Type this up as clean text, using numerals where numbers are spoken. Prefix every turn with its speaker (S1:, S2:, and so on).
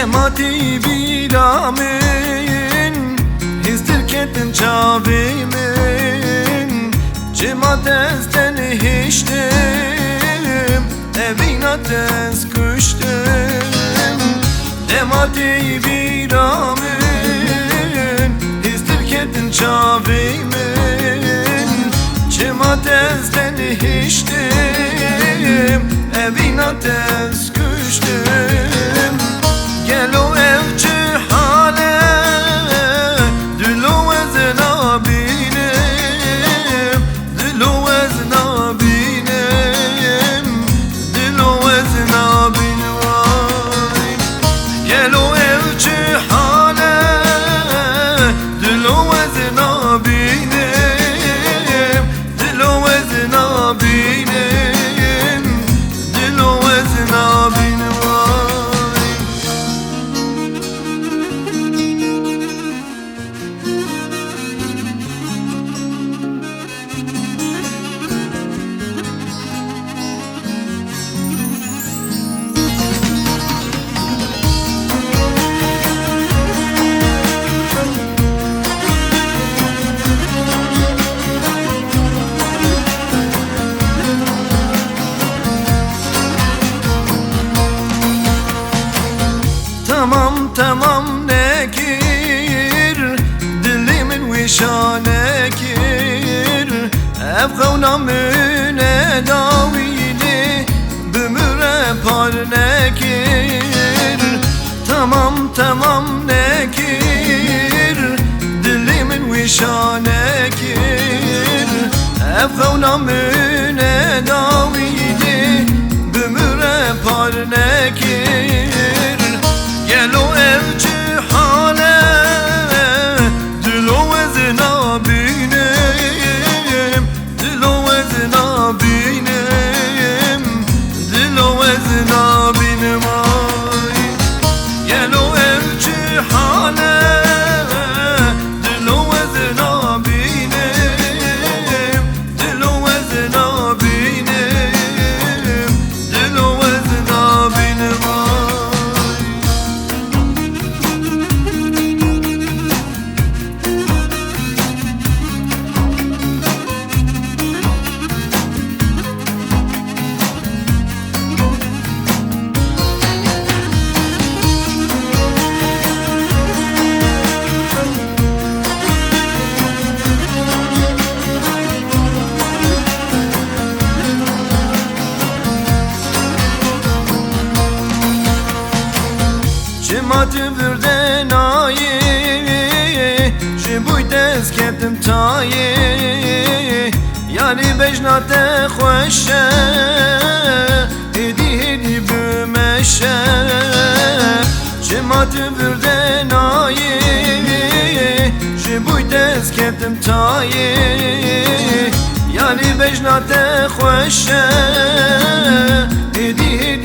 S1: Demati biramin Hizdir ketin çavimin Cimatesten hiştim Evinates kuştum Demati biramin Hizdir ketin çavimin Cimatesten hiştim Evinates kuştum Gel o evci hale Dilo ezna binim Dilo ezna binim Dilo ezna binim vay. Gel o evci hale Dilo ezna binim Dilo ezna binim Dilo ezna binim vay. Tamam tamam nekir Dilimin vişanekir Evkavna müne davili Bümüre par nekir Tamam tamam nekir Dilimin vişanekir Evkavna müne davili Bümüre par nekir Gel o evci hale Dilo ezna binim Dilo ezna binim Dilo ezna binim ay. Gel o evci hale Dilo ezna binim Dilo ezna binim Dilo ezna binim ay. Cimatı birden ayı Jibuy dez ketim tayı Yani bejnate khoşe Hedi hedi bümeşe Cimatı birden ayı Jibuy dez ketim tayı Yani bejnate khoşe Hedi hedi